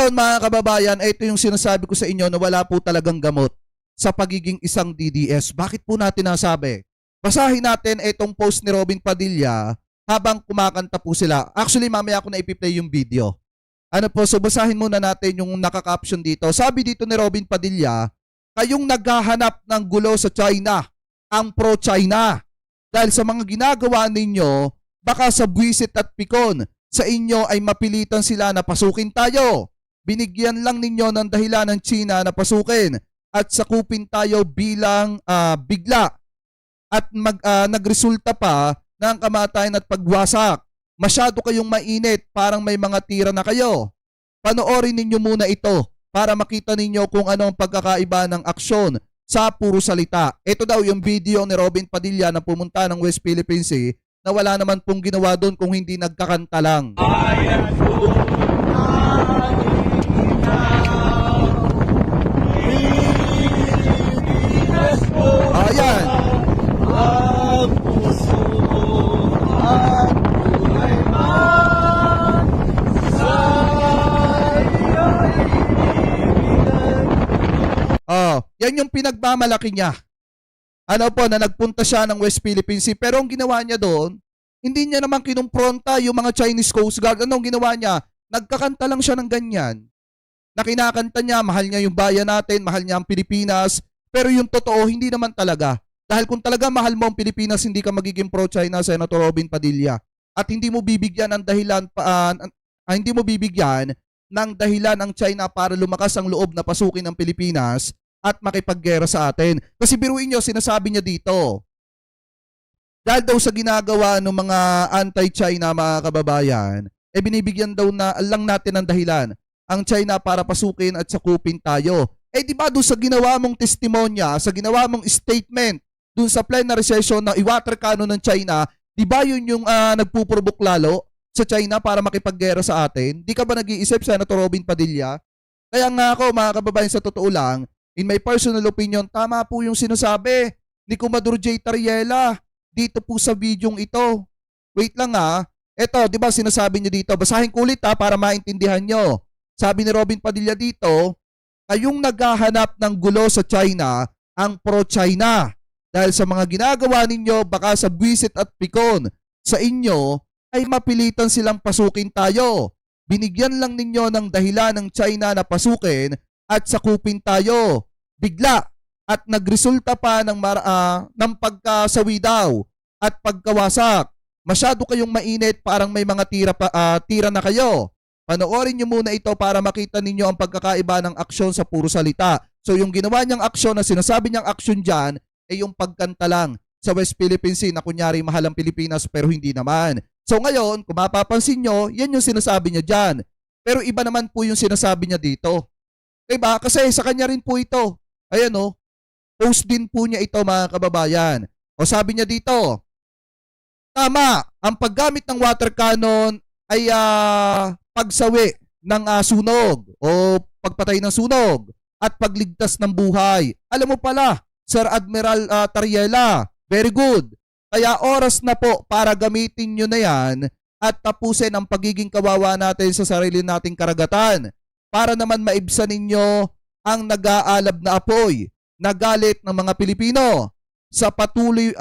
ngayon mga kababayan, ito yung sinasabi ko sa inyo na wala po talagang gamot sa pagiging isang DDS. Bakit po natin nasabi? Basahin natin itong post ni Robin Padilla habang kumakanta po sila. Actually, mamaya ako na ipi-play yung video. Ano po, so basahin muna natin yung naka-caption dito. Sabi dito ni Robin Padilla, kayong naghahanap ng gulo sa China, ang pro-China. Dahil sa mga ginagawa ninyo, baka sa buwisit at pikon, sa inyo ay mapilitan sila na pasukin tayo. Binigyan lang ninyo ng dahilan ng China na pasukin at sakupin tayo bilang bigla. At nagresulta pa ng kamatayan at pagwasak. Masyado kayong mainit, parang may mga tira na kayo. Panoorin ninyo muna ito para makita ninyo kung ano ang pagkakaiba ng aksyon sa puro salita. Ito daw yung video ni Robin Padilla na pumunta ng West Philippine Sea na wala naman pong ginawa doon kung hindi nagkakanta lang. Ayan. Yan yung pinagmamalaki niya. Ano po, na nagpunta siya ng West Philippine Sea. Pero ang ginawa niya doon, hindi niya naman kinumpronta yung mga Chinese Coast Guard. Anong ginawa niya? Nagkakanta lang siya ng ganyan. Na kinakanta niya, mahal niya yung bayan natin, mahal niya ang Pilipinas. Pero yung totoo, hindi naman talaga. Dahil kung talaga mahal mo ang Pilipinas, hindi ka magiging pro-China, Senator Robin Padilla. At hindi mo bibigyan ng dahilan ang China para lumakas ang loob na pasukin ng Pilipinas at makipaggera sa atin. Kasi biruin nyo, sinasabi niya dito, dahil daw sa ginagawa ng mga anti-China mga kababayan, binibigyan daw na lang natin ng dahilan ang China para pasukin at sakupin tayo. Di ba doon sa ginawa mong testimonya, sa ginawa mong statement, doon sa plenary session na i-water cannon ng China, di ba yun yung nagpuprovok lalo sa China para makipaggera sa atin? Di ka ba nag-iisip, Senator Robin Padilla? Kaya nga ako mga kababayan, sa totoo lang, in my personal opinion, tama po yung sinasabi ni Commodore J. Tariela dito po sa videong ito. Wait lang Ito, di ba sinasabi niya dito, basahin ko ulit para maintindihan nyo. Sabi ni Robin Padilla dito, kayong naghahanap ng gulo sa China, ang pro-China. Dahil sa mga ginagawa ninyo, baka sa buwisit at pikon, sa inyo ay mapilitan silang pasukin tayo. Binigyan lang ninyo ng dahilan ng China na pasukin at sakupin tayo. Bigla at nagresulta pa ng pagkasawi daw at pagkawasak. Masyado kayong mainit, parang may mga tira na kayo. Panoorin nyo muna ito para makita ninyo ang pagkakaiba ng aksyon sa puro salita. So yung ginawa niyang aksyon na sinasabi niyang aksyon dyan ay yung pagkanta lang sa West Philippine Sea na kunyari mahal ang Pilipinas pero hindi naman. So ngayon, kung mapapansin nyo, yan yung sinasabi niya dyan. Pero iba naman po yung sinasabi niya dito. Diba? Kasi sa kanya rin po ito. Ayan post din po niya ito mga kababayan. O sabi niya dito, tama, ang paggamit ng water cannon ay pagsawi ng sunog o pagpatay ng sunog at pagligtas ng buhay. Alam mo pala, Sir Admiral Tariela, very good. Kaya oras na po para gamitin nyo na yan at tapusin ang pagiging kawawa natin sa sarili nating karagatan para naman maibsan ninyo ang nag-aalab na apoy na galit ng mga Pilipino sa patuloy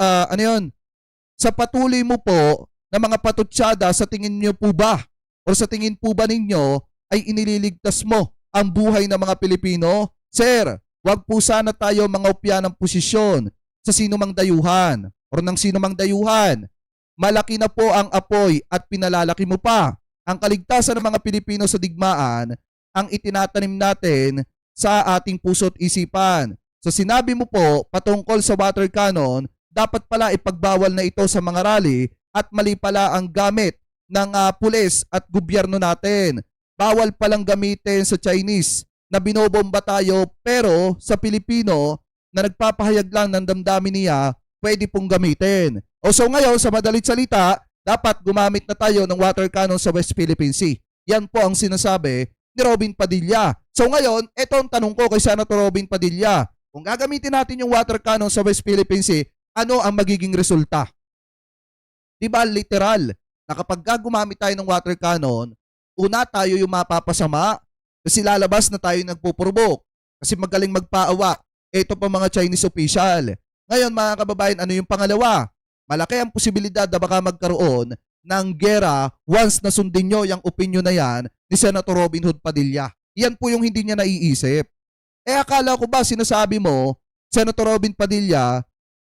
sa patuloy mo po na mga patutsyada. Sa tingin niyo po ba o sa tingin po ba ninyo ay inililigtas mo ang buhay ng mga Pilipino? Sir, wag po sana tayo mangopya ng posisyon sa sinumang dayuhan o ng sinumang dayuhan. Malaki na po ang apoy at pinalalaki mo pa. Ang kaligtasan ng mga Pilipino sa digmaan ang itinatanim natin sa ating puso't isipan. So sinabi mo po patungkol sa water cannon, dapat pala ipagbawal na ito sa mga rally at mali pala ang gamit ng pulis at gobyerno natin. Bawal palang gamitin sa Chinese na binobomba tayo, pero sa Pilipino na nagpapahayag lang ng damdamin niya, pwede pong gamitin. So ngayon, sa madalit salita, dapat gumamit na tayo ng water cannon sa West Philippine Sea. Yan po ang sinasabi ni Robin Padilla. So ngayon, ito ang tanong ko kay Senator Robin Padilla. Kung gagamitin natin yung water cannon sa West Philippine Sea, ano ang magiging resulta? Diba literal na kapag gumamit tayo ng water cannon, una tayo yung mapapasama Kasi lalabas na tayo nagpupurubok. Kasi magaling magpaawa. Ito pa mga Chinese official. Ngayon mga kababayan, ano yung pangalawa? Malaki ang posibilidad na baka magkaroon ng gera once na sundin nyo yung opinion na yan ni Senator Robin Hood Padilla. Yan po yung hindi niya naiisip. Akala ko ba sinasabi mo, Senator Robin Padilla,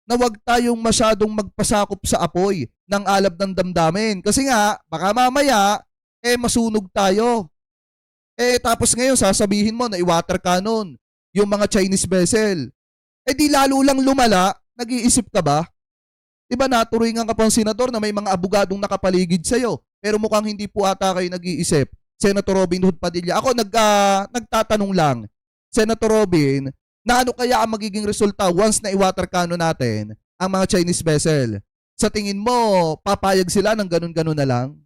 na wag tayong masyadong magpasakop sa apoy ng alab ng damdamin. Kasi nga, baka mamaya, masunog tayo. Tapos ngayon, sasabihin mo na i-water cannon yung mga Chinese vessel. Di lalo lang lumala, nag-iisip ka ba? Diba naturingan ka pang senador na may mga abogadong nakapaligid sa'yo. Pero mukhang hindi po ata kayo nag-iisip. Senator Robin Hood Padilla. Ako nagtatanong lang, Senator Robin, na ano kaya ang magiging resulta once na i-water cannon natin ang mga Chinese vessel? Sa tingin mo, papayag sila ng ganun-ganun na lang?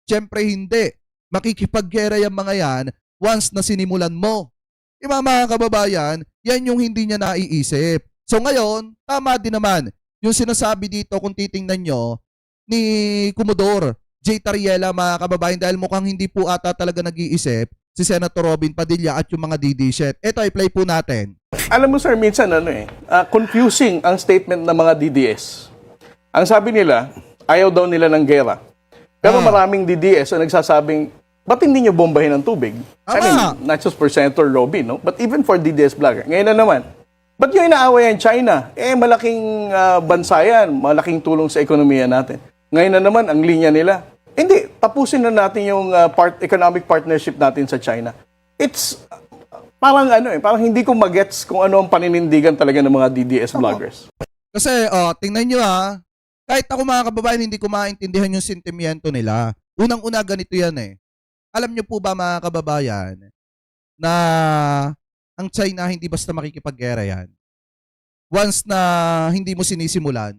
Siyempre hindi. Makikipaggera yung mga yan once na sinimulan mo. Diba mga kababayan, yan yung hindi niya naiisip. So ngayon, tama din naman yung sinasabi dito kung titingnan nyo ni Commodore J. Tariela mga kababayan dahil mukhang hindi po ata talaga nag-iisip si Senator Robin Padilla at yung mga DD-shit. Ito, i-play po natin. Alam mo sir, minsan confusing ang statement ng mga DDS. Ang sabi nila, ayaw daw nila ng gera. Pero maraming DDS ang nagsasabing, ba't hindi nyo bombahin ang tubig? I mean, not just for Senator Robin, no? But even for DDS vlogger. Ngayon na naman, ba't nyo inaaway ang China? Malaking bansa yan, malaking tulong sa ekonomiya natin. Ngayon na naman, ang linya nila, hindi, tapusin na natin yung economic partnership natin sa China. It's parang parang hindi ko magets kung ano ang paninindigan talaga ng mga DDS vloggers. Kasi, tingnan nyo kahit ako mga kababayan, hindi ko maintindihan yung sentimiento nila. Unang-una, ganito yan Alam nyo po ba mga kababayan, na ang China hindi basta makikipaggera yan. Once na hindi mo sinisimulan,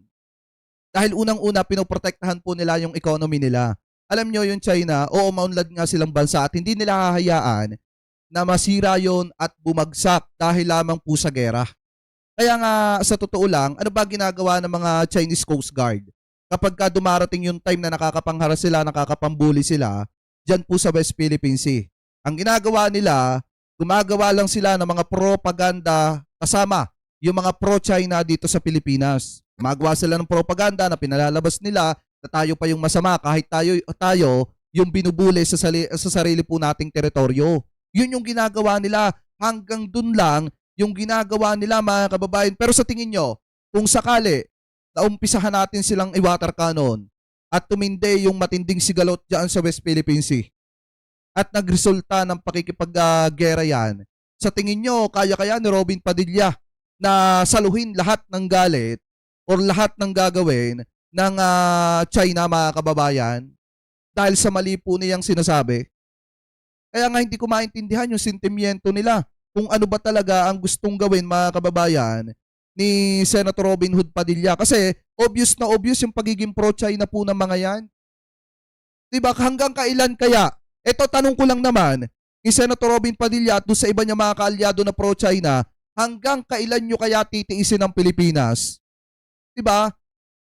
dahil unang-una, pinoprotektahan po nila yung economy nila. Alam nyo yung China, maunlad nga silang bansa at hindi nila hahayaan na masira yon at bumagsak dahil lamang po sa gera. Kaya nga sa totoo lang, ano ba ginagawa ng mga Chinese Coast Guard? Kapag ka dumarating yung time na nakakapanghara sila, nakakapambuli sila, dyan po sa West Philippine Sea. Ang ginagawa nila, gumagawa lang sila ng mga propaganda kasama yung mga pro-China dito sa Pilipinas. Gumagawa sila ng propaganda na pinalalabas nila na tayo pa yung masama kahit tayo yung binubuli sa sarili po nating teritoryo. Yun yung ginagawa nila. Hanggang dun lang yung ginagawa nila mga kababayan. Pero sa tingin nyo, kung sakali na umpisahan natin silang i-water cannon at tumindi yung matinding sigalot dyan sa West Philippine Sea at nagresulta ng pakikipaggera yan, sa tingin nyo, kaya-kaya ni Robin Padilla na saluhin lahat ng galit or lahat ng gagawin ng China mga kababayan dahil sa mali po niyang sinasabi? Kaya nga hindi ko maintindihan yung sentimiento nila kung ano ba talaga ang gustong gawin mga kababayan ni Senator Robin Hood Padilla. Kasi obvious na obvious yung pagiging pro-China po ng mga yan. Diba? Hanggang kailan kaya? Ito tanong ko lang naman ni Senator Robin Padilla at doon sa iba niya mga kaalyado na pro-China, hanggang kailan nyo kaya titiisin ang Pilipinas? Diba?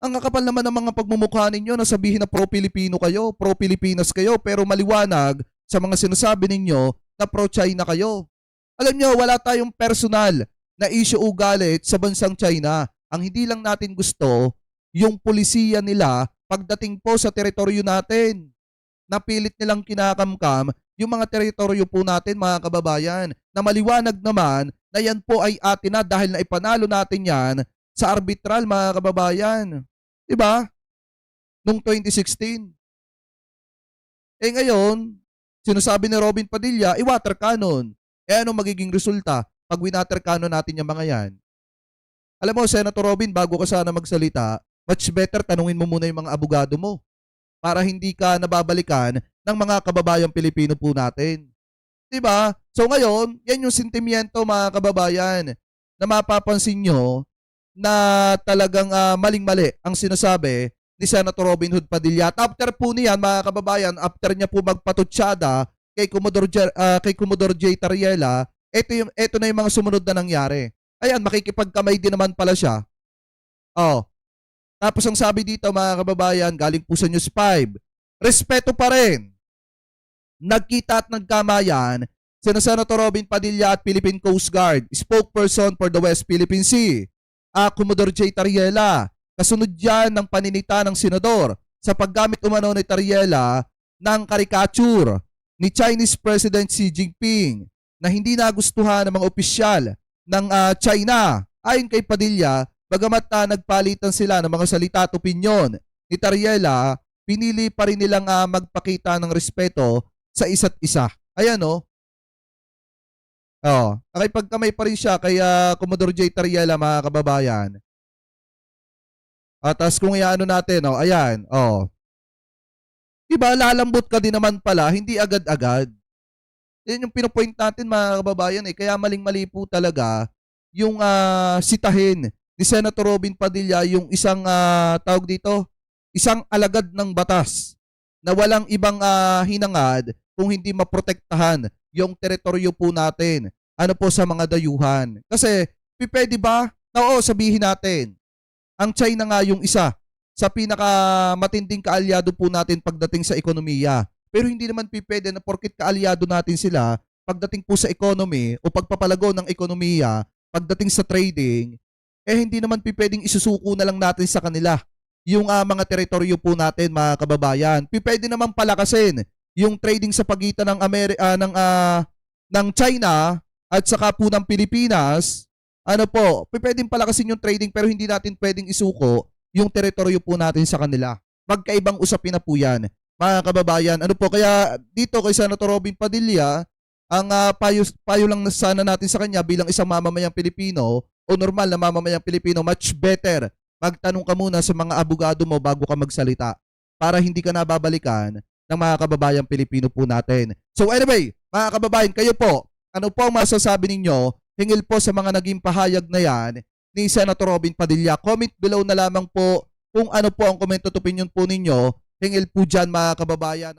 Ang kakapal naman ng mga pagmumukha ninyo na sabihin na pro-Pilipino kayo, pro-Pilipinas kayo, pero maliwanag sa mga sinasabi ninyo na pro-China kayo. Alam nyo, wala tayong personal na issue o galit sa bansang China. Ang hindi lang natin gusto, yung polisiya nila pagdating po sa teritoryo natin. Napilit nilang kinakamkam yung mga teritoryo po natin mga kababayan na maliwanag naman na yan po ay atin na dahil na ipanalo natin yan sa arbitral mga kababayan. Diba? Noong 2016. Ngayon, sinasabi ni Robin Padilla, i-water cannon. Anong magiging resulta pag winater cannon natin yung mga yan? Alam mo, Senator Robin, bago ka sana magsalita, much better tanungin mo muna yung mga abogado mo para hindi ka nababalikan ng mga kababayang Pilipino po natin. Diba? So ngayon, yan yung sentimiento mga kababayan na mapapansin nyo na talagang maling-mali ang sinasabi ni Senator Robin Hood Padilla. At after po niyan mga kababayan, after niya po magpatutsada kay Commodore J. Tariela, ito na yung mga sumunod na nangyari. Ayan, makikipagkamay din naman pala siya. Tapos ang sabi dito mga kababayan, galing po sa News 5, respeto pa rin. Nagkita at nagkamayan sina Senator Robin Padilla at Philippine Coast Guard, spokesperson for the West Philippine Sea, Commodore J. Tariela. Kasunod yan ng paninita ng senador sa paggamit umano ni Tariela ng caricature ni Chinese President Xi Jinping na hindi nagustuhan ng mga opisyal ng China. Ayon kay Padilla, bagamat nagpalitan sila ng mga salita at opinyon ni Tariela, pinili pa rin nilang magpakita ng respeto sa isa't isa. Ayan o. Nakipagkamay pa rin siya kay Commodore J. Tariela, mga kababayan. At as kung iano natin, ayan, diba, lalambot ka din naman pala, hindi agad-agad. Yan yung pinopoint natin, mga kababayan, kaya maling-mali po talaga yung sitahin ni Senator Robin Padilla yung isang tawag dito, isang alagad ng batas na walang ibang hinangad kung hindi maprotektahan yung teritoryo po natin. Ano po sa mga dayuhan. Kasi, pwede ba? Na sabihin natin, ang China nga yung isa sa pinakamatinding kaalyado po natin pagdating sa ekonomiya. Pero hindi naman pwede na porkit kaalyado natin sila pagdating po sa economy o pagpapalago ng ekonomiya, pagdating sa trading, hindi naman pwedeng isusuko na lang natin sa kanila yung mga teritoryo po natin, mga kababayan. Pwede naman palakasin yung trading sa pagitan ng ng China at saka po ng Pilipinas. Pwedeng palakasin yung trading pero hindi natin pwedeng isuko yung teritoryo po natin sa kanila. Magkaibang usapin na po yan, mga kababayan. Kaya dito kay Senator Robin Padilla, ang payo lang sana natin sa kanya bilang isang mamamayang Pilipino o normal na mamamayang Pilipino, much better magtanong ka muna sa mga abogado mo bago ka magsalita para hindi ka nababalikan ng mga kababayang Pilipino po natin. So anyway, mga kababayan, kayo po, ano po ang masasabi ninyo hingil po sa mga naging pahayag na yan ni Senator Robin Padilla? Comment below na lamang po kung ano po ang comment at opinion po ninyo hingil po dyan, mga kababayan.